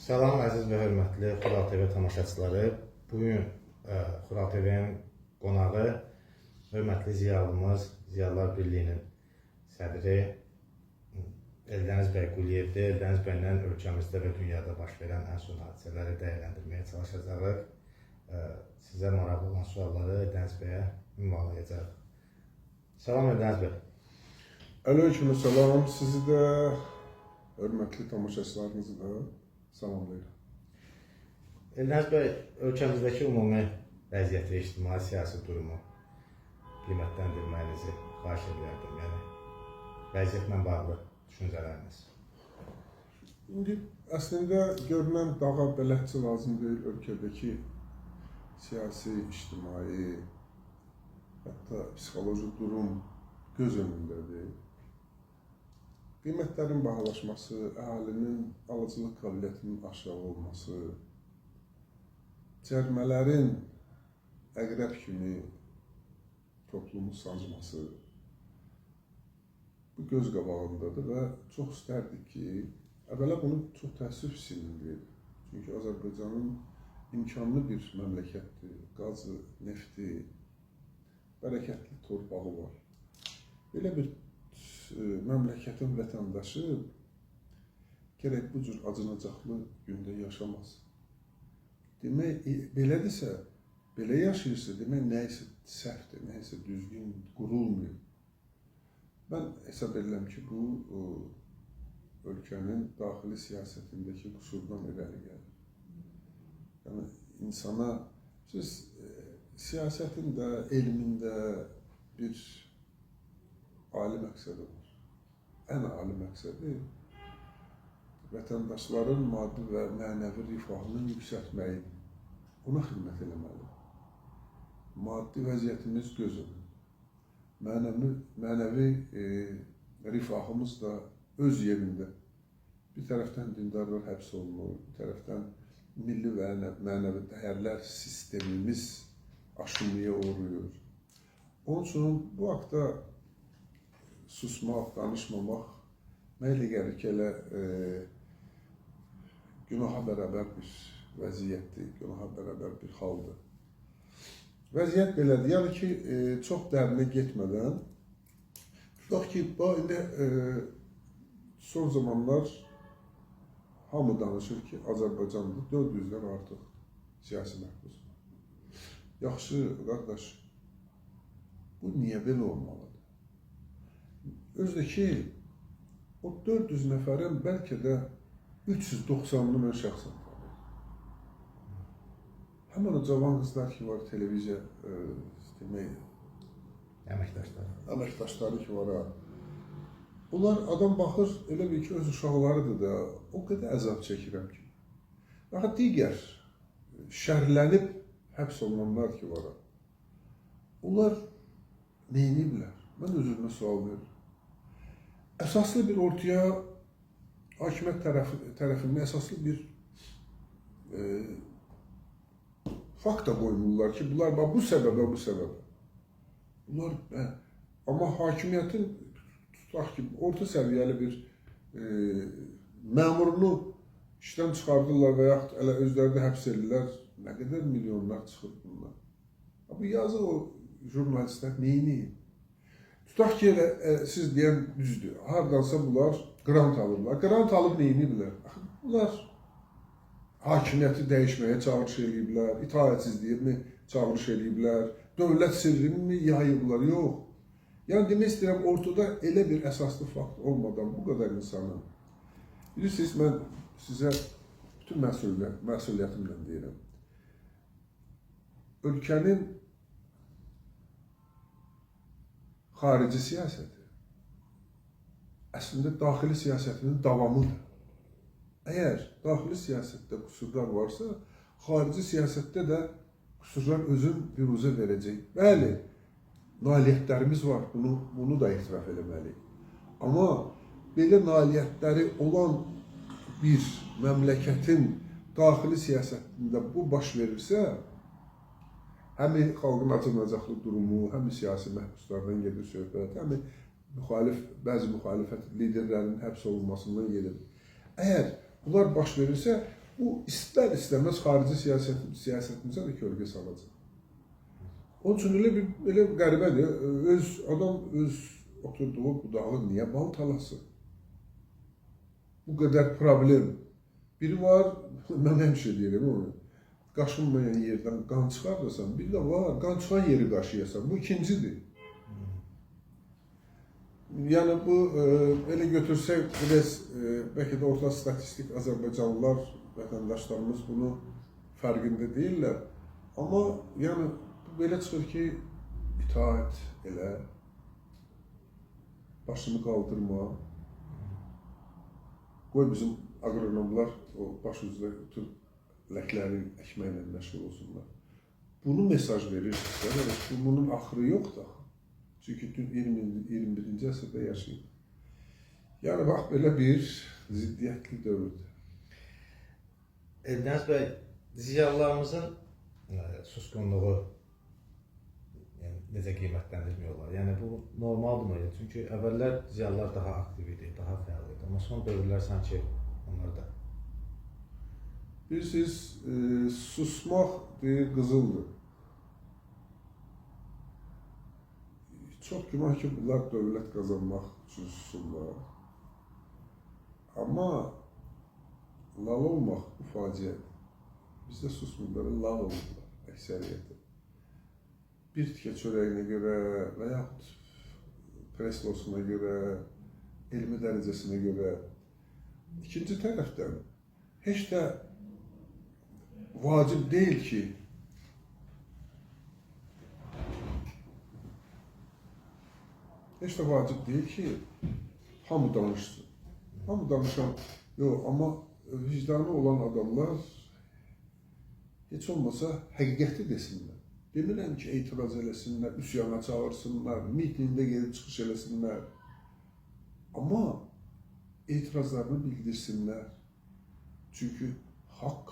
Salam əziz və hörmətli Xural TV tamaşaçıları. Bugün Xural TV'nin qonağı hörmətli ziyalımız, Ziyalılar Birliyinin sədri Eldəniz bəy Quliyevdir. Eldəniz bəylə ölkəmizdə və dünyada baş verən ən son hadisələri dəyərləndirməyə çalışacağıq. Sizə maraqlı olan sualları Eldəniz bəyə ünvanlayacaq. Salam Eldəniz bəy. Aleyküm salam. Sizi də, hörmətli tamaşaçılarınızı da salamlayıram. Eldəniz bəy, ölkəmizdəki ümumi vəziyyəti, ictimai siyasi durumu qiymətləndirməyinizi xahiş edirdim. Yəni, vəziyyətlə bağlı düşüncələriniz. İndi əslində görünən dağa bələdçi lazım deyil ölkədəki siyasi, ictimai, hətta psixoloji durum göz önündədir. Qiymətlərin bahalaşması, əhalinin alıcılıq qabiliyyətinin aşağı olması, cərimələrin əqrəb kimi toplumu sancması bu göz qabağındadır və çox istərdik ki, əvvəla bunu çox təəssüf hissindir. Çünki Azərbaycanın imkanlı bir məmləkətdir, qazı, nefti, bərəkətli torpağı var. Belə bir məmləkətin vətəndaşı gərək bu cür acınacaqlı gündə yaşamaz. Demək, belədirsə, belə yaşayırsa, demək, nəyisə səhvdir, nəyisə düzgün qurulmuyor. Mən hesab edirəm ki, bu ölkənin daxili siyasətindəki qüsurdan irəli gəlir. Yəni, insana, siz siyasətin də, elmin də bir ali məqsədi var. Ən ali məqsədi vətəndaşların maddi və mənəvi rifahının yüksəltməyi, ona xidmət eləməli. Maddi vəziyyətimiz göz önündə. Mənəvi rifahımız da öz yerində. Bir tərəfdən dindarlar həbs olunur, bir tərəfdən milli və mənəvi dəyərlər sistemimiz aşınmaya uğrayır. Onun üçün bu haqda susmaq, danışmamaq mənə elə gəlir ki, elə günaha bərabər bir vəziyyətdir, günaha bərabər bir haldır. Vəziyyət belədir, yəni ki, çox dərinə getmədən, tutaq ki, indi son zamanlar hamı danışır ki, Azərbaycanda 400-dən artıq siyasi məhbus var. Yaxşı, qardaş, bu niyə belə olmalıdır? Özdə ki, o 400 nəfərin bəlkə də 390-ını mən şəxsən tanıyım. Həmən o cavan qızlar ki var, televiziya əməkdaşları ki var. Onlar adam baxır, elə bir ki, öz uşaqlarıdır da, o qədər əzab çəkirəm ki. Daha digər şərlənib həbs olunanlar ki var. Onlar neyniyiblər? Mən özümə sual verirəm. Əsaslı bir ortaya hakimiyyət tərəfindən əsaslı bir fakt da qoymurlar ki, bunlar bu səbəbə, bu səbəbə. Bunlar, amma hakimiyyətin tutaq ki, orta səviyyəli bir məmurunu işdən çıxardırlar və yaxud elə özləri də həbs edirlər. Nə qədər milyonlar çıxır bunlar. Bu yazıq o jurnalistlər neyini? Tutaq ki, siz deyən düzdür, hardansa bunlar qrant alırlar. Qrant alıb neyiniblər? Bunlar hakimiyyəti dəyişməyə çağırış ediblər, itaətsizliyi çağırış ediblər, dövlət sirrini yayıblar, yox. Yəni, demək istəyirəm, ortada elə bir əsaslı fakt olmadan bu qədər insanın, bilirsiniz, mən sizə bütün məsuliyyətimlə deyirəm. Ölkənin xarici siyasəti əslində daxili siyasətinin davamıdır. Əgər daxili siyasətdə qüsurlar varsa, xarici siyasətdə də qüsurlar özün büruzə verəcək. Bəli, nailiyyətlərimiz var, bunu da etiraf eləməliyik. Amma belə nailiyyətləri olan bir məmləkətin daxili siyasətində bu baş verirsə, həmi xalqın acınacaqlı durumu, həmi siyasi məhbuslardan gedir söhbət, həmi bəzi müxalifət liderlərinin həbs olunmasından gedir. Əgər bunlar baş verirsə, bu istər-istəməz xarici siyasətimizə də kölgə salacaq. Onun üçün elə qəribədir. Adam öz oturduğu budağı niyə baltalasın? Bu qədər problem. Biri var, mən həmişə deyirəm onu. Qaşınmayan yerdən qan çıxarırsan, bir də var, qan çıxan yeri qaşıyasan. Bu ikincidir. Yəni bu, elə götürsək, biraz, bəlkə də orta statistik Azərbaycanlılar, vətəndaşlarımız bunu fərqində deyirlər. Amma yəni, belə çıxır ki, itaət elə, başını qaldırma, qoy bizim agronomlar o baş üzrə ləkləri əkməklə məşğul olsunlar. Bunu mesaj verir, bunun axırı yoxdur. Çünki 21-ci əsrdə yaşayır. Yəni, bax, belə bir ziddiyyətli dövrdür. Eldəniz bəy, ziyalılarımızın susqunluğu necə qiymətləndirmək olar? Yəni, bu normaldırmı? Çünki əvvəllər ziyalılar daha aktiv idi, daha fəal idi. Amma son dövrlər sanki onlar da. Bilirsiniz, susmaq qızıldır. Çox güman ki, bunlar dövlət qazanmaq üçün susurlar. Amma lal olmaq bu faciədir. Bizdə susmurlar, lal olurlar əksəriyyəti. Bir tikə çörəyinə görə və yaxud preslosuna görə, elmi dərəcəsinə görə. İkinci tərəfdən, heç də vacib deyil ki, hamı danışsın. Hamı danışan, yox, amma vicdanı olan adamlar heç olmasa həqiqəti desinlər. Demirəm ki, etiraz eləsinlər, üsyana çağırsınlar, mitingdə gelib çıxış eləsinlər. Amma etirazlarını bildirsinlər. Çünki haqq,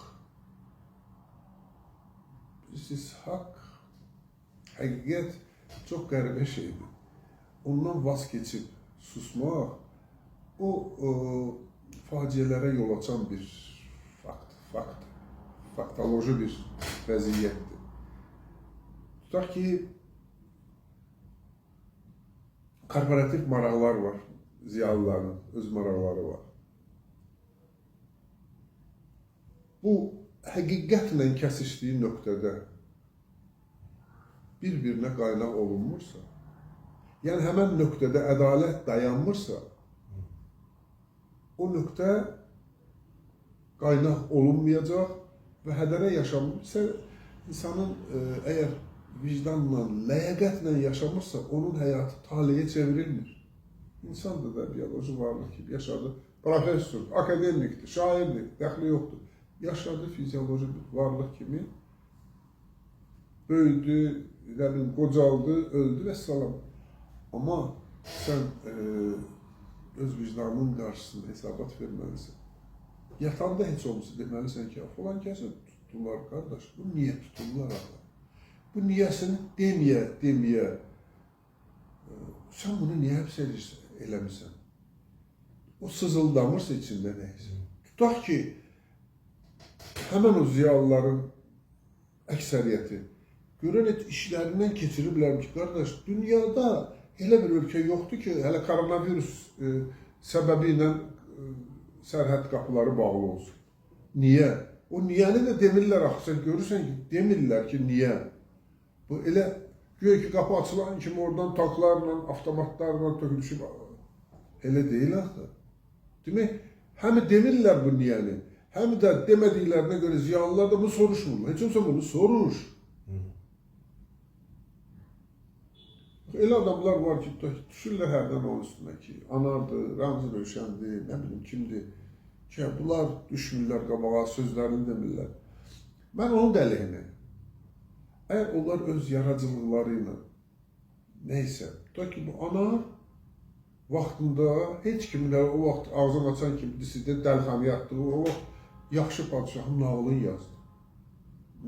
siz haqq, həqiqət çox qəribə şeydir. Ondan vaz keçib susmaq, o faciələrə yol açan bir faktoloji bir vəziyyətdir. Tutaq ki, korporativ maraqlar var, ziyalıların öz maraqları var. Bu, həqiqətlə kəsişdiyi nöqtədə bir-birinə qaynaq olunmursa, yəni həmən nöqtədə ədalət dayanmırsa, o nöqtə qaynaq olunmayacaq və hədərə yaşanmışsa, insanın əgər vicdanla, ləyaqətlə yaşamırsa, onun həyatı taleyə çevrilmir. İnsan da biyoloji varlıq kimi yaşadı, professor, akademikdir, şairdir, dəxli yoxdur. Yaşadı fizioloji bir varlıq kimi, böyüdü, qocaldı, öldü və salam. Amma sən öz vicdanının qarşısında hesabat verməlisən. Yatanda heç olmasa deməlisən ki, falan kəsə tutdular, qardaş, bu niyə tutdular axı? Bu niyəsini deməyə, sən bunu niyə həbs eləmirsən? O sızıldamırsa içində nəysə. Tutaq ki, həmən o ziyalıların əksəriyyəti görən işlərindən keçiriblər ki, qardaş, dünyada elə bir ölkə yoxdur ki, hələ koronavirus səbəbi ilə sərhəd qapıları bağlı olsun. Niyə? O niyəni də demirlər, axı, sən görürsən ki, demirlər ki, niyə? Bu elə, güya ki, qapı açılan kimi oradan tanklarla, avtomatlarla tökülüşüb, elə deyil axı. Demək, həmi demirlər bu niyəni, həmi də demədiklərinə görə ziyalılar da bunu soruşmurlar. Heç olsa bunu soruş. Elə adamlar var ki, düşürlər hərdən onun üstünə ki, anardır, Ramzi Rövşəndir, nə bilim kimdir ki, bunlar düşmürlər qabağa, sözlərini demirlər. Mən onun dəliyinə, əgər onlar öz yaradıcılıqları ilə neysə, tutaq ki, bu ana vaxtında heç kiminlə o vaxt ağzını açan kimi sizdə dəlxanıya atdığı, o vaxt yaxşı padişahın nağılını yazdı.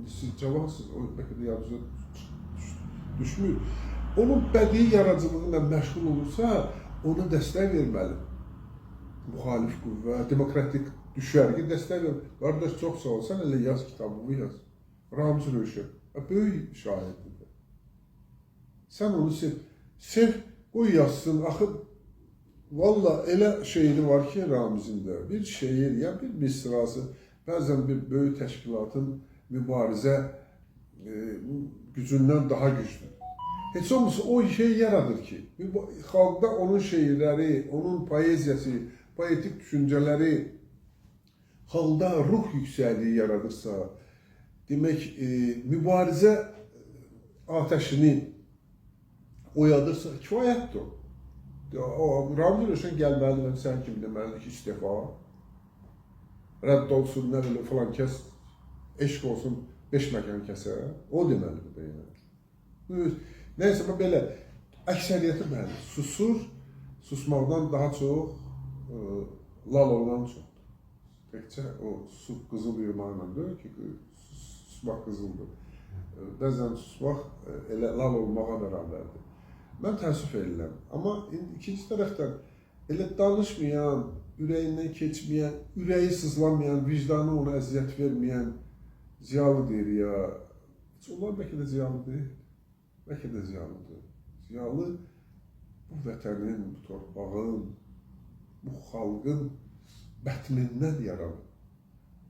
Siz cavansınız, o bəlkə də yadınıza düşmür. Onun bədii yaradıcılığı ilə məşğul olursa, ona dəstək verməli. Müxalif qüvvə, demokratik düşər ki, dəstək ver. Qardaş, çox sağ ol, sən elə yaz kitabımı yaz. Ramiz Rövşən, böyük şairdir. Sən onu sev. Sev, qoy yazsın. Axı, valla elə şeiri var ki, Ramizin də. Bir şeir, ya bir misrası, bəzən bir böyük təşkilatın mübarizə gücündən daha güclüdür. Heç olmasa o şey yaradır ki, xalqda onun şeirləri, onun poeziyası, poetik düşüncələri xalqda ruh yüksəkliyi yaradırsa, demək, mübarizə ateşini oyadırsa, kifayətdir o. Ramiz Rövşən gəlməlidir, sən kimi deməlidir ki, istifa, rədd olsun, nə bilir, falan kəs, eşq olsun, 5 məkan kəsə, o deməlidir deyilən. Nəysə, belə, əksəriyyəti bəli, susur, susmaqdan daha çox lal olan çoxdur. Təkcə o qızıl yığmaqla deyil ki, susmaq qızıldır. Bəzən susmaq elə lal olmağa bərabərdir. Mən təəssüf edirəm. Amma ikinci tərəfdən elə danışmayan, ürəyindən keçməyən, ürəyi sızlamayan, vicdanı ona əziyyət verməyən ziyalı deyir ya. Onlar bəlkə də ziyalı deyil. Bəlkə də ziyalıdır. Ziyalı bu vətənin, bu torpağın, bu xalqın bətnindən yaranır.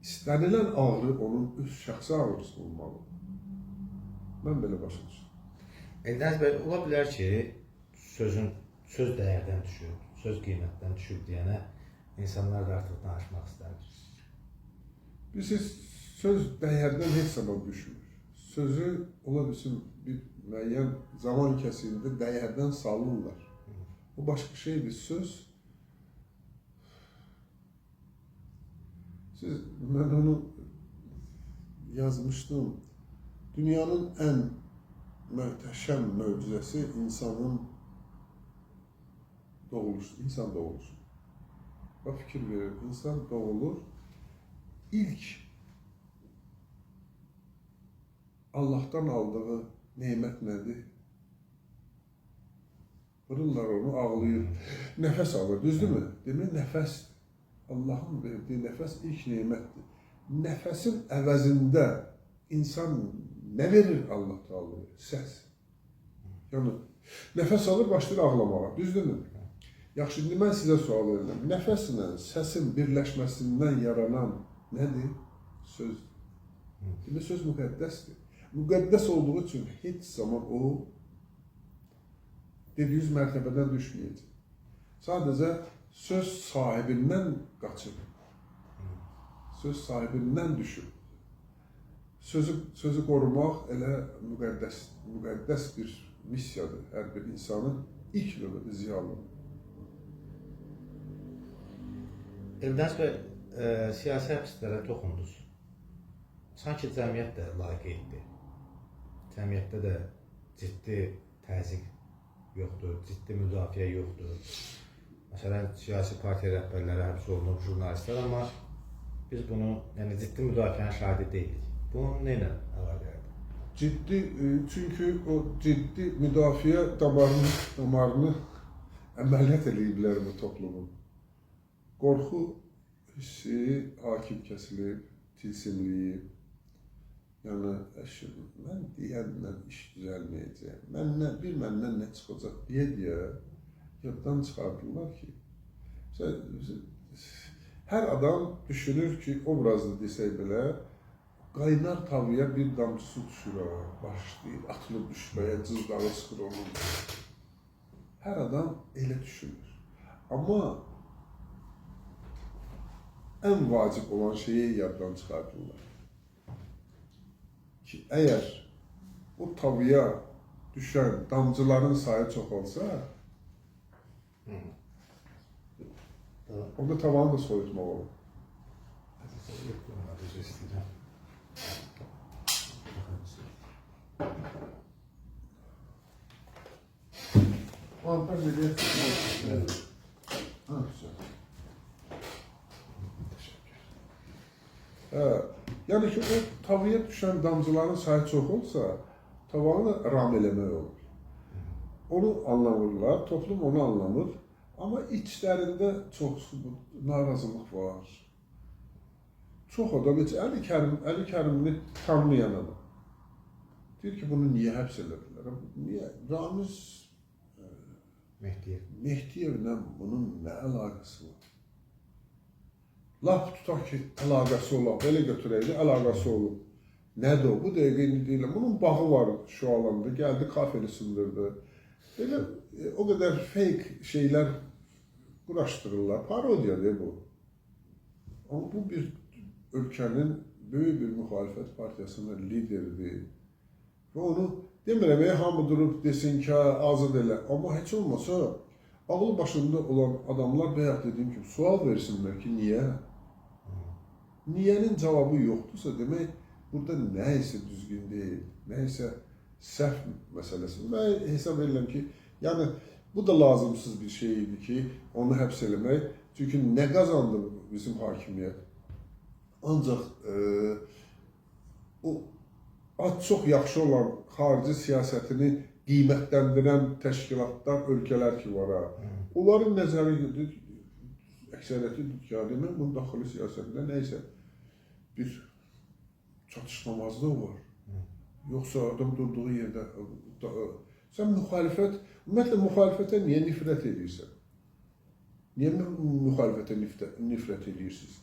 İstənilən ağrı onun öz şəxsi ağrısı olmalı. Mən belə başa düşürəm. Eldəniz bəy, ola bilər ki, söz dəyərdən düşür, söz qiymətdən düşür deyənə insanlar da artıq danışmaq istəmir. Bilirsiniz, söz dəyərdən heç zaman düşmür. Sözü ola bilsin bir müəyyən zaman kəsiyində dəyərdən salırlar. O başqa şeydir, söz. Mən onu yazmışdım. Dünyanın ən möhtəşəm möcüzəsi insanın doğuluşu, insan doğuluşu. Bax, fikir verir, insan doğulur. İlk Allah'tan aldığı nemət nədir? Vururlar onu, ağlayır. Nəfəs alır, düzdürmü? Demək, nəfəsdir. Allah'ın verdiyi nəfəs ilk nemətdir. Nəfəsin əvəzində insan nə verir Allah Teala? Səs. Yəni, nəfəs alır, başlayır ağlamağa, düzdürmü? Yaxşı, indi mən sizə sual edirəm. Nəfəslə səsin birləşməsindən yaranan nədir? Sözdür. Demək, söz müqəddəsdir. Müqəddəs olduğu üçün heç zaman o dediğiniz mərtəbədən düşməyəcək. Sadəcə söz sahibindən qaçır. Söz sahibindən düşür. Sözü qorumaq elə müqəddəs bir missiyadır. Hər bir insanın ilk növbədə ziyalı. Eldəniz bəy, siyasi həbslərə toxundunuz. Sanki cəmiyyət də laqeyddir. Cəmiyyətdə də ciddi təzyiq yoxdur, ciddi müdafiə yoxdur. Məsələn, siyasi partiya rəhbərləri həbs olunub, jurnalistlər, amma biz bunu, yəni ciddi müdafiənin şahidi deyilik. Bunun nə ilə əlaqədir? Ciddi, çünki o ciddi müdafiə damarını əməliyyat eləyiblər bu toplumun. Qorxu hissi hakim kəsilib, tilsimliyib. Yəni, mən deyənlə iş düzəlməyəcək, məndən nə çıxacaq deyə yaddan çıxardırlar ki, hər adam düşünür ki, obrazlı desək belə, qaynar tavıya bir damcı su düşür, başlayır, atılıb düşməyə, cızdağı çıxır onun. Hər adam elə düşünür. Amma ən vacib olan şeyi yaddan çıxardırlar. Ki, əgər o tavıya düşən damcıların sayı çoxalsa, orada tavanı da soyutmaq olur. Mantar nereye tutmak? Ha, güzel. Yəni ki, o tavaya düşən damcıların sayı çox olsa, tavanı ram eləmək olur. Onu anlamırlar, toplum onu anlamır. Amma içlərində çox narazılıq var. çox adam heç Əli Kərimini tanımayan adam. Deyir ki, bunu niyə həbs elədilər? Niyə? Ramiz Mehdiyevlə bunun nə əlaqəsi var? Lap tutaq ki, əlaqəsi olaq, belə götürəydi, əlaqəsi olub. Nədir o? Bu dəqiqə indi deyiləm. Bunun bağı var şu alanda, gəldi kafeni sındırdı. Belə o qədər fake şeylər quraşdırırlar. Parodiyadır bu. Ama bu bir ölkənin böyük bir müxalifət partiyasının lideridir. Və onu demirəm, hamı durub desin ki, azad elə. Amma heç olmasa, ağlı başında olan adamlar bayaq dediyim kimi sual versinlər ki, niyə? Niyənin cavabı yoxdursa, demək, burada nə isə düzgün deyil, nə isə səhv məsələsi. Mən hesab edirəm ki, yəni, bu da lazımsız bir şey idi ki, onu həbs eləmək. Çünki nə qazandı bizim hakimiyyət? Ancaq o çox yaxşı olan xarici siyasətini qiymətləndirən təşkilatlar, ölkələr ki var ha. Onların nəzəri əksəriyyəti demək, bunun daxili siyasətində nə isə bir çatışmamazlığı var. Yoxsa adam durduğu yerdə sən müxalifət, ümumiyyətlə müxalifətə niyə nifrət edirsən? Niyə müxalifətə nifrət edirsiniz?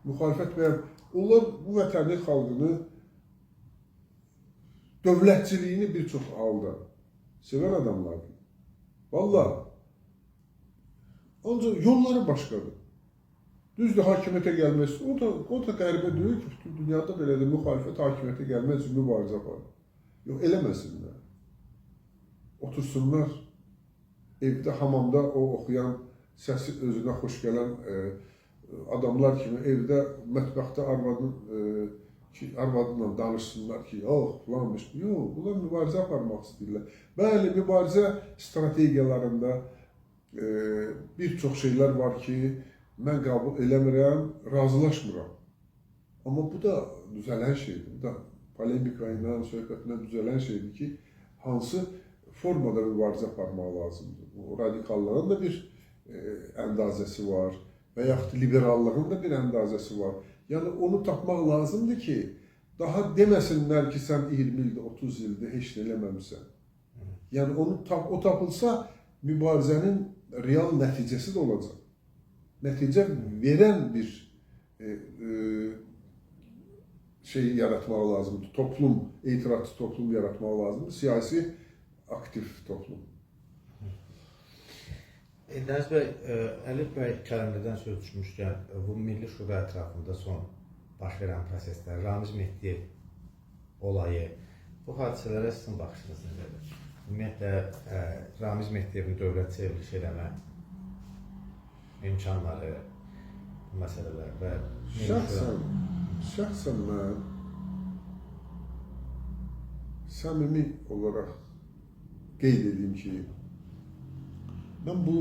Müxalifət və onlar bu vətənin xalqını dövlətçiliyini bir çox halda sevən adamlardır. Vallahi. Ancaq yolları başqadır. Düzdür, hakimiyyətə gəlmək, o da qəribə deyil ki, bütün dünyada belədir, müxalifət hakimiyyətə gəlmək üçün mübarizə aparır. Yox, eləməsinlər. Otursunlar, evdə, hamamda o oxuyan, səsi özünə xoş gələn adamlar kimi evdə, mətbəxdə arvadınla danışsınlar ki, yox, filanmış. Yox, bunlar mübarizə aparmaq istəyirlər. Bəli, mübarizə strategiyalarında bir çox şeylər var ki, mən qəbul eləmirəm, razılaşmıram. Amma bu da düzələn şeydir. Bu da polemika ilə, söhbətlə düzələn şeydir ki, hansı formada mübarizə aparmaq lazımdır. O radikallığın da bir əndazəsi var və yaxud liberallığın da bir əndazəsi var. Yəni onu tapmaq lazımdır ki, daha deməsinlər ki, sən 20 ildə, 30 ildə heç nə eləməmişsən. Yəni o tapılsa, mübarizənin real nəticəsi də olacaq. Nəticə verən bir şey yaratmaq lazımdır. Toplum, etirazçı toplum yaratmaq lazımdır. Siyasi, aktiv toplum. Dəniz bəy, Əlif bəy Kərimlidən söz düşmüşkən, bu Milli Şura ətrafında son baş verən proseslər, Ramiz Mehdiyev olayı, bu hadisələrə sizin baxışınız necədir? Ümumiyyətlə, Ramiz Mehdiyevin dövlət çevriliş eləmə imkanları, məsələlər və... Şəxsən mən səmimi olaraq qeyd edeyim ki, mən bu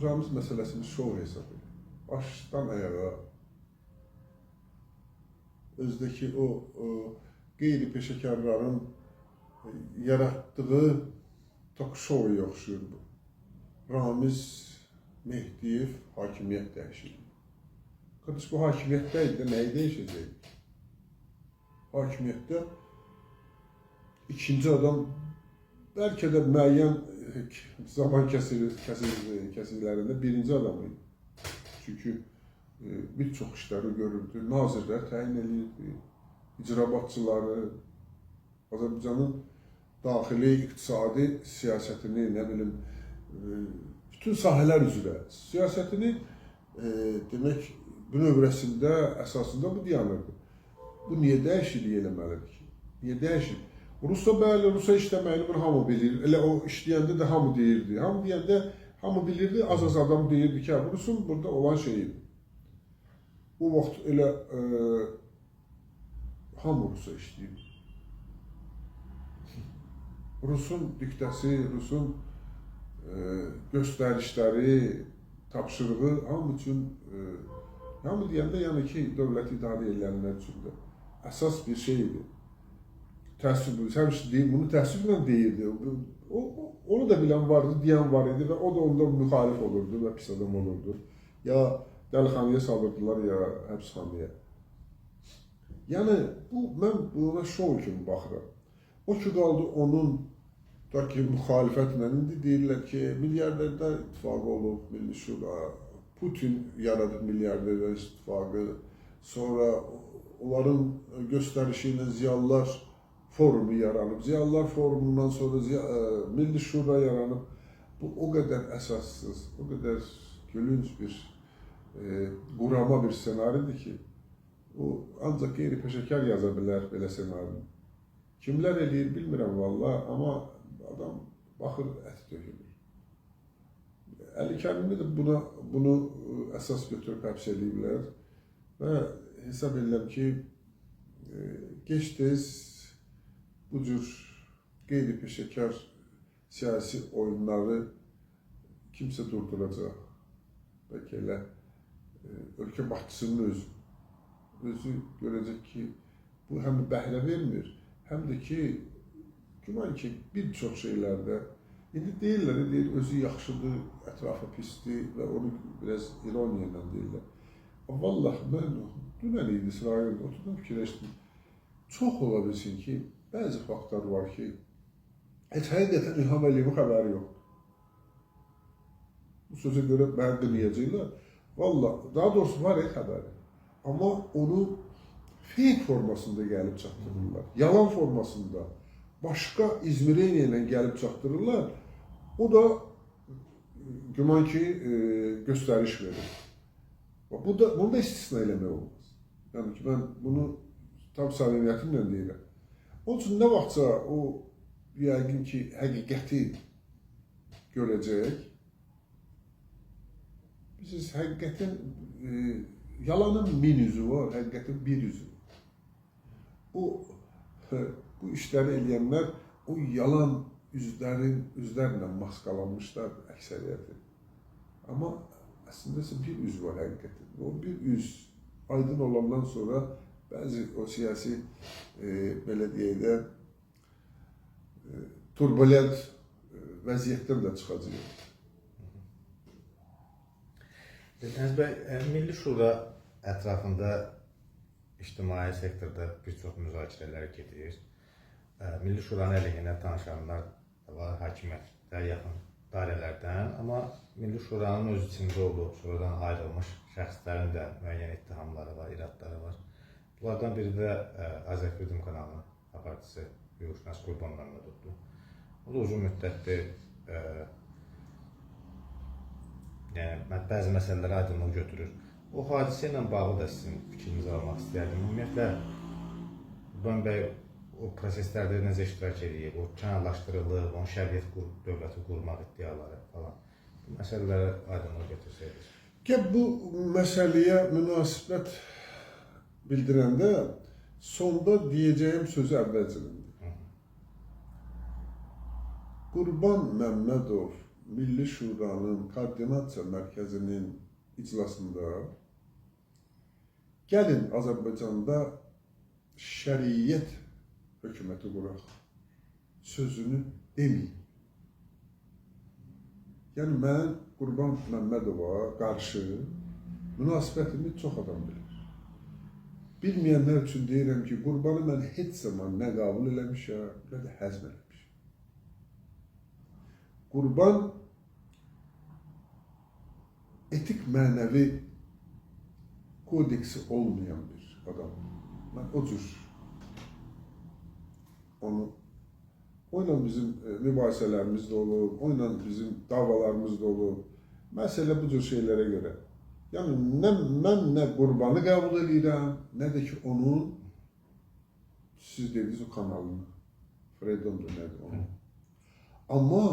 Ramiz məsələsini şov hesab edirəm. Başdan ayağa özdəki o qeyri-peşəkarların yaratdığı tok-şovuya oxşuyur bu. Ramiz Mehdiyev hakimiyyət dəyişir. Qardaş, bu hakimiyyətdə nəyi dəyişəcək? Hakimiyyətdə ikinci adam bəlkə də müəyyən zaman kəsirlərində birinci adam idi. Çünki bir çox işləri görürdü, nazirlər təyin edirdi, icrabatçıları, Azərbaycanın daxili iqtisadi siyasətini, nə bilim, bütün sahələr üzrə siyasətini demək, bünövrəsində, əsasında bu dayanırdı. Bu niyə dəyişiklik eləməlidir ki? Niyə dəyişik? Rusda bəli, Rusa işləməyini bir hamı bilir. Elə o işləyəndə də hamı deyirdi. Hamı deyəndə hamı bilirdi, az-az adam deyirdi ki, Rusun burada olan şeyidir. Bu vaxt elə hamı Rusa işləyir. Rusun diktəsi, Rusun göstərişləri, tapşırığı hamı üçün, hamı deyəndə yəni ki, dövlət idarə edilənlər üçün də əsas bir şeydir. Bunu təəssüflə deyirdi. Onu da bilən vardı, deyən var idi və o da onda müxalif olurdu və pis adam olurdu. Ya dəlixanaya salırdılar, ya həbsxanaya. Yəni mən buna şou kimi baxıram. O ki qaldı onun da ki müxalifətlə indi deyirlər ki, milyarderlər ittifaqı olub, Milli Şura, Putin yaradıb milyarderlər ittifaqı, sonra onların göstərişi ilə Ziyalılar forumu yaranıb, Ziyalılar forumundan sonra Milli Şura yaranıb. Bu o qədər əsassız, o qədər gülünc bir qurama bir senaridir ki, o ancaq qeyri-peşəkar yaza bilər belə senarini. Kimlər eləyir bilmirəm valla, amma adam baxır ət dökülür. Əli Kərimi də bunu əsas götürüb həbs ediblər və hesab edirəm ki, gec-tez bu cür qeyri-peşəkar siyasi oyunları kimsə durduracaq. Bəlkə elə ölkə başçısının özü görəcək ki, bu həm bəhrə vermir, həm də ki, güman ki, bir çox şeylərdə indi deyirlər, özü yaxşıdır, ətrafı pisdir və onu biraz ironiya ilə deyirlər. Vallah, mən dünən idi İsrail'də oturdum, fikirləşdim. Çox ola bilsin ki, bəzi faktlar var ki, heç həqiqətən İlham Əliyevin xəbəri yoxdur. Bu sözə görə məni qınayacaqlar. Valla, daha doğrusu var xəbəri. Amma onu fake formasında gəlib çatdırırlar. Yalan formasında. Başqa izmireniya ilə gəlib çatdırırlar. O da güman ki, göstəriş verir. Bunu da istisna eləmək olmaz. Yəni ki, mən bunu tam samimiyyətimlə deyirəm. Onun üçün nə vaxtsa o yəqin ki, həqiqəti görəcək. Biz həqiqətin, yalanın min üzü var, həqiqətin bir üzü var. Bu işləri eləyənlər o yalan üzlərlə maskalanmışlar əksəriyyəti. Amma əslində isə bir üz var həqiqətin. O bir üz aydın olandan sonra bəzi o siyasi, belə deyək də, turbulent vəziyyətdən də çıxacaq. Deniz bəy, Milli Şura ətrafında ictimai sektorda bir çox müzakirələr gedir. Milli Şuranın əleyhinə danışanlar var, hakimiyyətə yaxın dairələrdən, amma Milli Şuranın öz içində olub, sonradan ayrılmış şəxslərin də müəyyən ittihamları var, iradları var. Bunlardan biri də Azərbaycan kanalının aparıcısı Yurşnas Qurbanlarına tutdu. O da uzun müddətdir bəzi məsələləri aydınlıq götürür. O hadisə ilə bağlı da sizin fikrinizi almaq istəyərdim. Ümumiyyətlə, Qurban bəy o proseslərdə necə iştirak edib, o kənarlaşdırılıb, onun şəriyyət dövləti qurmaq iddiaları falan. Bu məsələləri aydınlıq götürsəydiniz. Gəl bu məsələyə münasibət bildirəndə sonda deyəcəyim sözü əvvəlcəlindir. Qurban Məmmədov Milli Şuranın Koordinasiya Mərkəzinin iclasında gəlin Azərbaycanda şəriyyət hökuməti quraq sözünü deməyib. Yəni, mən Qurban Məmmədova qarşı münasibətimi çox adam bilir. Bilməyənlər üçün deyirəm ki, Qurbanı mən heç zaman nə qəbul eləmişəm, nə də həzm eləmişəm. Qurban etik mənəvi kodeksi olmayan bir adam. Mən o cür onunla bizim mübahisələrimiz də olub, onunla bizim davalarımız da olub. Məsələ bu cür şeylərə görə. Yəni, mən nə Qurbanı qəbul edirəm, nə də ki onun, siz dediniz o kanalını, Freedom'dur nədir onun. Amma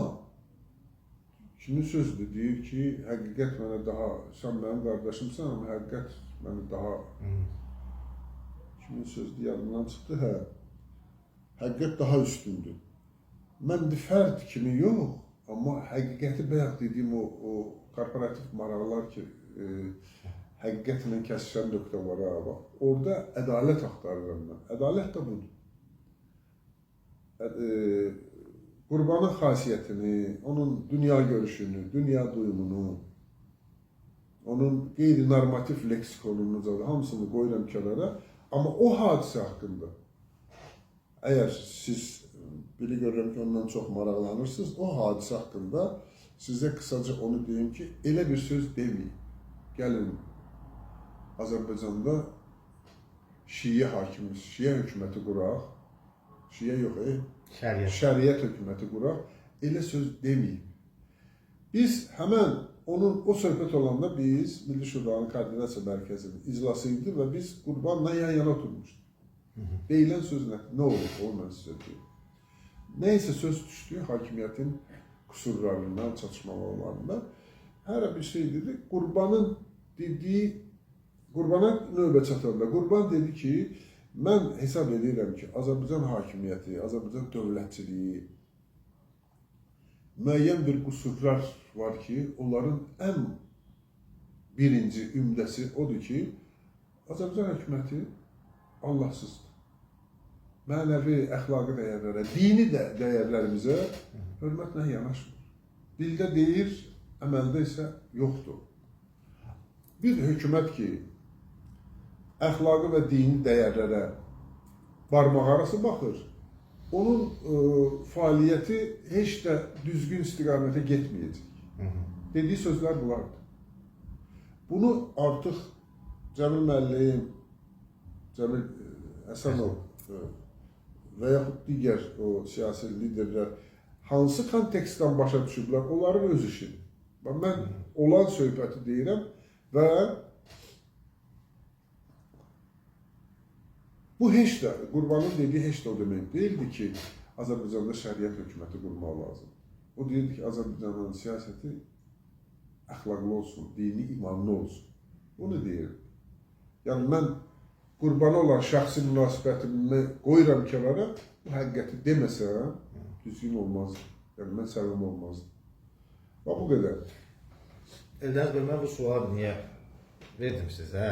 kimin sözüdür, deyir ki, həqiqət mənə daha, sən mənim qardaşımsan, amma həqiqət mənə daha, kimin sözüdür, yadımdan çıxdı, həqiqət daha üstündür. Mən bir fərd kimi yox, amma həqiqəti bayaq dediyim o korporativ maraqlar ki, həqiqətlə kəsişən nöqtə var, orada ədalət axtarıram mən. Ədalət də budur. Qurbanın xasiyyətini, onun dünya görüşünü, dünya duyumunu, onun qeyri-normativ leksikonunu, hamısını qoyuram kənara. Amma o hadisə haqqında, əgər siz biri görürəm ki, ondan çox maraqlanırsınız, o hadisə haqqında sizə qısaca onu deyim ki, elə bir söz deməyin. Gəlin, Azərbaycanda Şiə hakimiz, Şiə hökuməti quraq, Şiə yox, şəriət hökuməti quraq, elə söz deməyib. Biz həmən o söhbət olanda biz Milli Şuranın Koordinasiya Mərkəzinin iclası idi və biz Qurbanla yan-yana oturmuşduq. Deyilən söz nə olub, onu mən sizə deyim. Nəysə söz düşdü hakimiyyətin qüsurlarından, çatışmalarından. Hər bir şey dedi, Qurbanın dediyi, Qurbana növbə çatanda, Qurban dedi ki, mən hesab edirəm ki, Azərbaycan hakimiyyəti, Azərbaycan dövlətçiliyi, müəyyən bir qüsurlar var ki, onların ən birinci ümdəsi odur ki, Azərbaycan hökuməti Allahsızdır. Mənəvi, əxlaqi dəyərlərə, dini dəyərlərimizə hörmətlə yanaşmır. Dildə deyir, əməldə isə yoxdur. Bir hökumət ki, əxlaqi və dini dəyərlərə barmaq arası baxır, onun fəaliyyəti heç də düzgün istiqamətə getməyəcək. Dediyi sözlər bunlardır. Bunu artıq Cəmil müəllim, Cəmil Həsənov və yaxud digər o siyasi liderlər hansı kontekstdən başa düşüblər, onların öz işidir. Mən olan söhbəti deyirəm və bu heç də, Qurbanın dediyi heç də o demək deyildi ki, Azərbaycanda şəriət hökuməti qurmaq lazım. O deyirdi ki, Azərbaycanın siyasəti əxlaqlı olsun, dini, imanlı olsun. Bunu deyirdi. Yəni, mən Qurbana olan şəxsi münasibətimi qoyuram kənara, bu həqiqəti deməsəm, düzgün olmazdı. Yəni, mən səvim olmazdı. Və bu qədər. Eldəniz bəy, mən bu sualı niyə verdim sizə?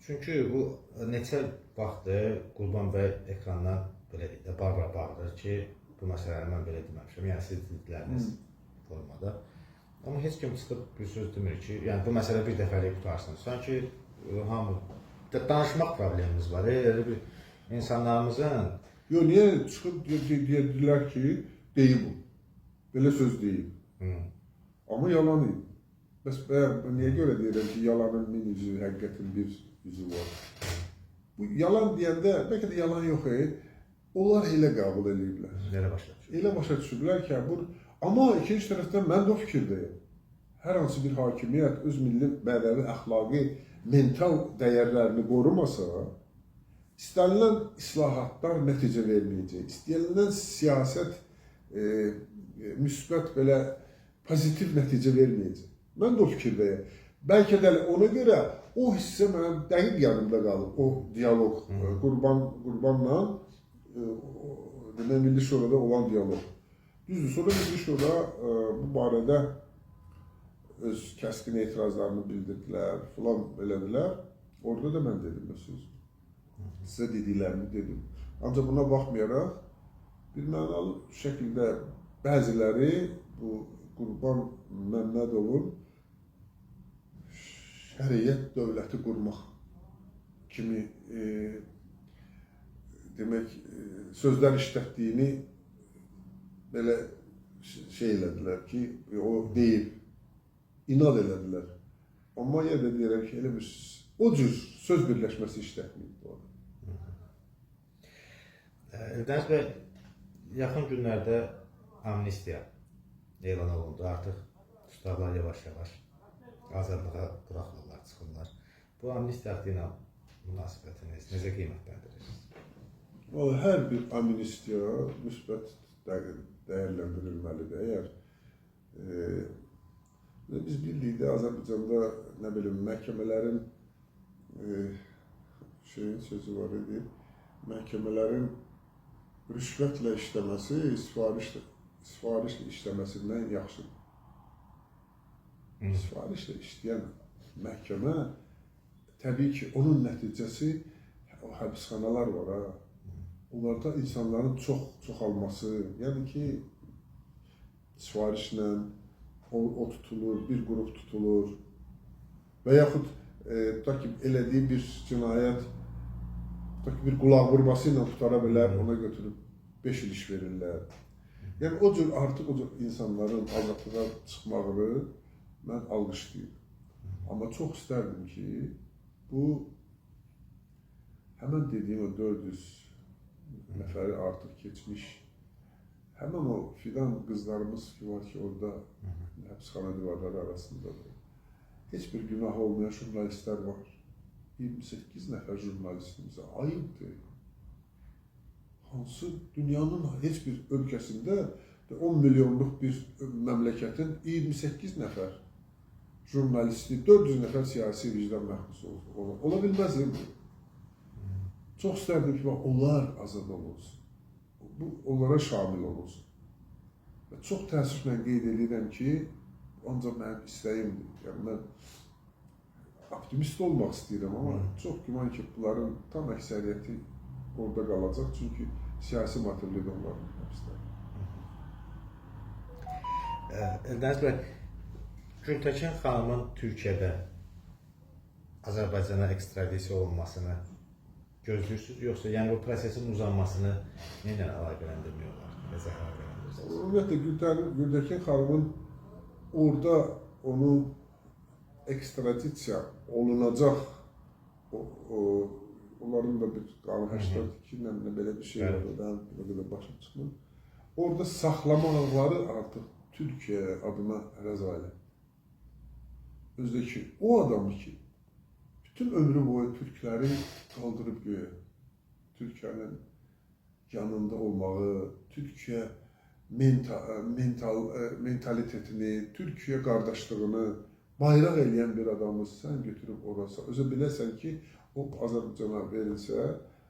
Çünki bu neçə vaxtdır Qurban bəy ekrandan belə deyək də bar-bar bağırır ki, bu məsələləri mən belə deməmişəm, yəni siz dedikləriniz formada. Amma heç kim çıxıb bir söz demir ki, yəni bu məsələ bir dəfəlik qutarsın. Sanki hamı danışmaq problemimiz var. Elə bir insanlarımızın... Yox, niyə çıxıb deyirlər ki, deyib bu. Belə söz deyib. Amma yalan idi. Bəs niyə görə deyirəm ki, yalanın min üzü, həqiqətin bir üzü var. Bu yalan deyəndə, bəlkə də yalan yox, onlar elə qəbul ediblər. Elə başa düşüblər. Elə başa düşüblər ki, amma ikinci tərəfdən mən də o fikirdəyim. Hər hansı bir hakimiyyət öz milli, mənəvi, əxlaqi, mental dəyərlərini qorumasa, istənilən islahatlar nəticə verməyəcək, istənilən siyasət müsbət belə pozitiv nəticə verməyəcək. Mən də o fikirdəyim. Bəlkə də ona görə o hissə mənim dəqiq yanımda qalıb, o diyalog, Qurbanla Milli Şurada olan diyalog. Düzdür, sonra Milli Şura bu barədə öz kəskin etirazlarını bildirdilər, filan elədilər. Orada da mən dedim söz. Sizə dediklərimi dedim. Ancaq buna baxmayaraq, bir mənalı şəkildə bəziləri bu Qurban Məmmədovun şəriət dövləti qurmaq kimi demək, sözlər işlətdiyini belə şey elədilər ki, o deyib. İnad elədilər. Amma yenə də deyirəm ki, elə bir o cür söz birləşməsi işlətməyib. Eldəniz bəy, yaxın günlərdə amnistiya elan olundu. Artıq tutarlar yavaş-yavaş azadlığa buraxılırlar, çıxırlar. Bu amnistiya haqqı ilə münasibətiniz necə qiymətləndirirsiniz? Hər bir amnistiya müsbət dəyərləndirilməlidir. Əgər biz birlikdə Azərbaycanda, nə bilim, məhkəmələrin sözü var idi, məhkəmələrin rüşvətlə işləməsi, sifarişlə işləməsindən yaxşıdır. Sifarişlə işləyən məhkəmə, təbii ki, onun nəticəsi, o həbsxanalar var, onlarda insanların çoxalması, yəni ki, sifarişlə o tutulur, bir qrup tutulur və yaxud tutaq ki, elədiyi bir cinayət tutaq ki, bir qulaq vurması ilə tutara bilər, ona götürüb 5 il iş verirlər. Yəni o cür artıq o cür insanların azadlığa çıxmağını mən alqışlayıram. Amma çox istərdim ki, bu həmən dediyim o 400 nəfəri artıq keçmiş, həmən o fidan qızlarımız ki var ki, orada həbsxana divarları arasındadır. Heç bir günah olmayan jurnalistlər var. 28 nəfər jurnalistimizə ayıbdır. Hansı dünyanın heç bir ölkəsində 10 milyonluq bir məmləkətin 28 nəfər jurnalisti, 400 nəfər siyasi vicdan məxlusu olur. Ola bilməzdir bu. Çox istərdim ki, onlar azad olunsun. Bu, onlara şamil olunsun. Və çox təəssüflə qeyd edirəm ki, ancaq mənim istəyimdir. Yəni, mən optimist olmaq istəyirəm, amma çox güman ki, bunların tam əksəriyyəti orada qalacaq. Çünki siyasi motivli də onların həbsləri. Eldəniz bəy, Gültəkin xanımın Türkiyədə Azərbaycana ekstradisiya olunmasını gözləyirsiniz, yoxsa yəni bu prosesin uzanmasını nə əlaqələndirmək olar? Necə əlaqələndirirsiniz? Ümumiyyətlə, Gültəkin xanımın orada onu ekstradisiya olunacaq, onların da bir qanun 82 ilə belə bir şey var, o qədər başım çıxmır. Orada saxlamaqları artıq Türkiyə adına rəzalət. Özdəki o adam ki, bütün ömrü boyu Türkləri qaldırıb göyə, Türkiyənin yanında olmağı, Türkiyə mentalitetini, Türkiyə qardaşlığını bayraq eləyən bir adamı sən götürüb orası. Özə biləsən ki, o Azərbaycana verilsə,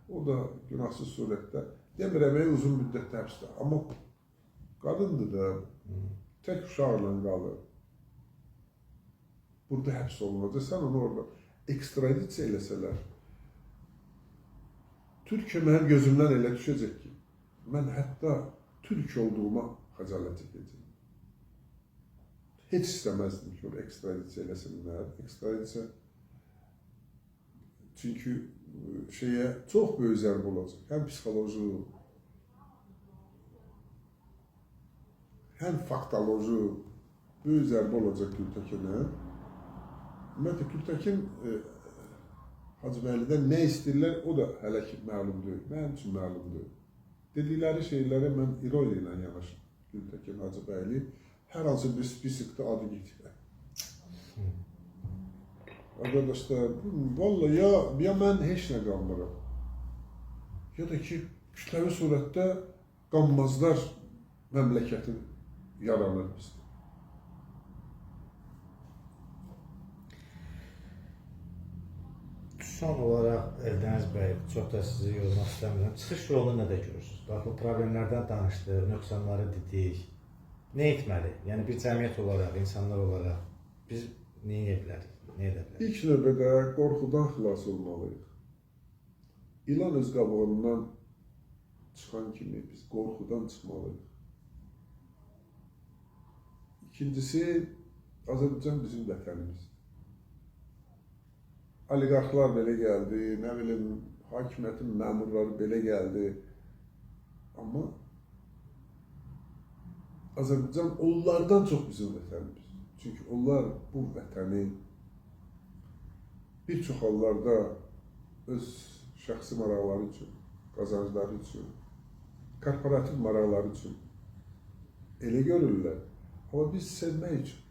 o da günahsız surətdə, demirəm, uzun müddətdə həbsdə. Amma qadındır da, tək uşaqla qalır. Burada həbs olunacaq, sən onu orada ekstradisiya eləsələr, Türkiyə mənim gözümdən elə düşəcək ki, mən hətta Türk olduğuma xəcalət çəkəcəm. Heç istəməzdim ki, onu ekstradisiya eləsinlər. Ekstradisiya çünki şeyə çox böyük zərbə olacaq. Həm psixoloji, həm faktoloji böyük zərbə olacaq Gültəkinə. Ümumiyyətlə, Gültəkin Hacıbəylidən nə istəyirlər, o da hələ ki məlum deyil. Mənim üçün məlum deyil. Dedikləri şeylərə mən ironiya ilə yanaşım. Gültəkin Hacıbəyli hər hansı bir spisikdə adı getir. Arkadaşlar, vallahi ya mən heç nə qanmıram. Ya da ki, kütləvi surətdə qanmazlar məmləkətin yaranır bizdə. Son olaraq Eldəniz bəy, çox da sizi yormaq istəmirəm. Çıxış yolunu nədə görürsünüz? Bax, bu problemlərdən danışdıq, nöqsanları dedik. Nə etməli? Yəni bir cəmiyyət olaraq, insanlar olaraq biz nə edə bilərik? Nə edə bilərik? İlk növbədə qorxudan xilas olmalıyıq. İlan öz qabığından çıxan kimi biz qorxudan çıxmalıyıq. İkincisi, Azərbaycan bizim vətənimizdir. Oliqarxlar belə gəldi, nə bilim, hakimiyyətin məmurları belə gəldi. Amma Azərbaycan onlardan çox bizim vətənimiz. Çünki onlar bu vətəni bir çox hallarda öz şəxsi maraqları üçün, qazancları üçün, korporativ maraqları üçün elə görürlər. Amma biz sevmək üçün.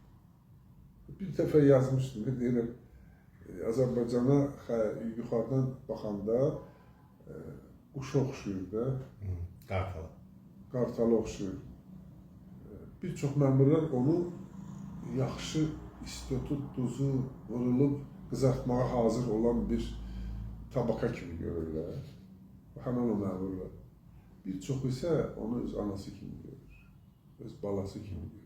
Bir dəfə yazmışdım, deyirəm, Azərbaycana yuxarıdan baxanda quşa oxşuyur da. Qartala. Qartala oxşuyur. Bir çox məmurlar onu yaxşı istotu, duzu vurulub qızartmağa hazır olan bir tabaka kimi görürlər. Həmən o məmurlar. Bir çox isə onu öz anası kimi görür, öz balası kimi görür.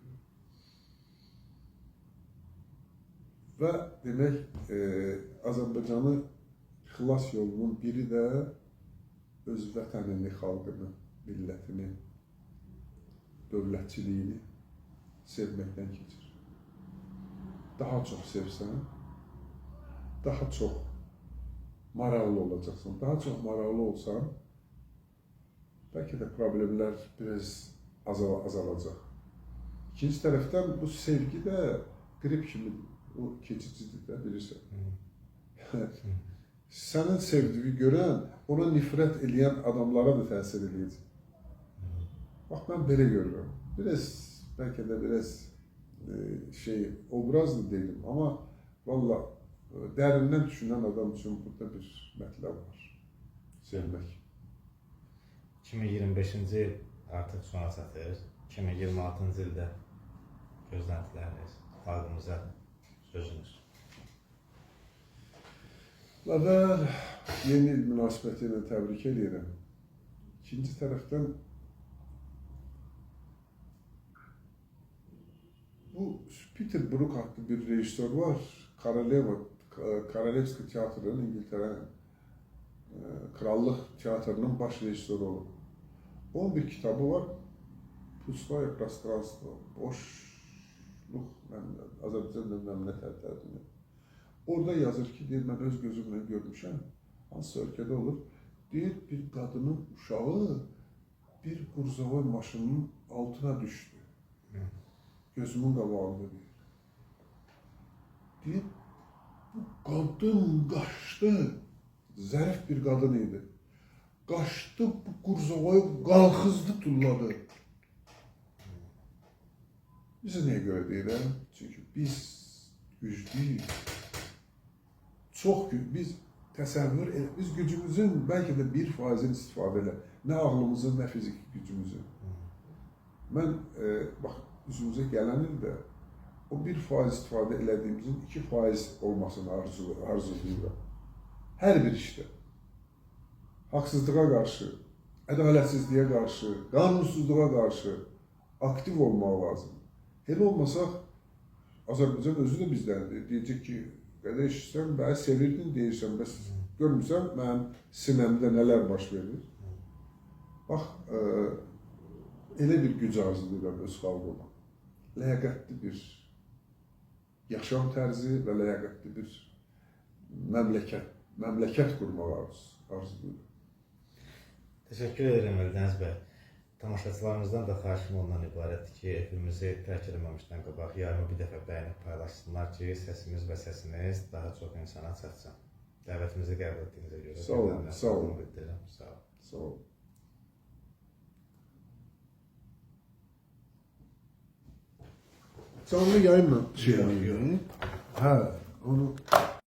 Və demək, Azərbaycanı xilas yolunun biri də öz vətənini, xalqını, millətini, dövlətçiliyini sevməkdən keçir. Daha çox sevsən, daha çox maraqlı olacaqsan. Daha çox maraqlı olsan, bəlkə də problemlər biraz azalacaq. İkinci tərəfdən bu sevgi də qrip kimi o keçicidir də, bilirsən. Sənin sevdiyi görən, ona nifrət edən adamlara da təsir edəcək. Bax, mən belə görürəm. Bəlkə də biraz obrazlı deyim, amma valla dərindən düşünən adam üçün burada bir mətləb var. Sevmək. 2025-ci il artıq sona çatır. 2026-cı ildə gözləntiləriniz, xalqımıza sözünüz. Valla yeni il münasibəti ilə təbrik edirəm. İkinci tərəfdən bu Peter Brook adlı bir rejissor var. Korolevski Teatrı'nın, İngiltere'nin Krallıq Teatrı'nın baş rejissoru olub. Onun bir kitabı var. Pustaya Prostranstvo, boşluq, Azərbaycan nə tərcümə. Orada yazır ki, deyir, mən öz gözümlə görmüşəm, hansı ölkədə olur. Deyir, bir qadının uşağı bir qurzavoy maşının altına düşdü. Gözümün qabağında deyir. Deyir, bu qadın qaçdı, zərif bir qadın idi. Qaçdı, bu qurzavoyu qalxızdı, tulladı. Bizə nəyə görə deyirəm? Çünki biz güclüyük. Çox güc, biz təsəvvür edirik. Biz gücümüzün bəlkə də 1%-ni istifadə edək. Nə ağlımızın, nə fiziki gücümüzün. Mən, bax, üzümüzə gələn ildə o 1% istifadə elədiyimizin 2% olmasını arzulayıram. Hər bir işdə. Haqsızlığa qarşı, ədalətsizliyə qarşı, qanunsuzluğa qarşı aktiv olmaq lazım. Elə olmasaq, Azərbaycan özü də bizdəndir. Deyəcək ki, qədər işsən, bəni sevirdin deyirsən, bəs görmürsən, mənim sinəmdə nələr baş verir. Bax, elə bir güc arzulayıram öz xalqıma. Ləyaqətli bir yaşam tərzi və ləyaqətli bir məmləkət qurmaq arzulayıram. Təşəkkür edirəm Eldəniz bəy. Tamaşaçılarımızdan da xahişim ondan ibarətdir ki, efirimizi tərk eləməmişdən qabaq yarımı bir dəfə bəyənib paylaşsınlar ki, səsimiz və səsiniz daha çox insana çatsın. Dəvətimizi qəbul etdiyinizə görə. Sağ olun, sağ olun. Sağ olun. Sağ olun. Canlı yayınla şey yapıyorum. Ha, onu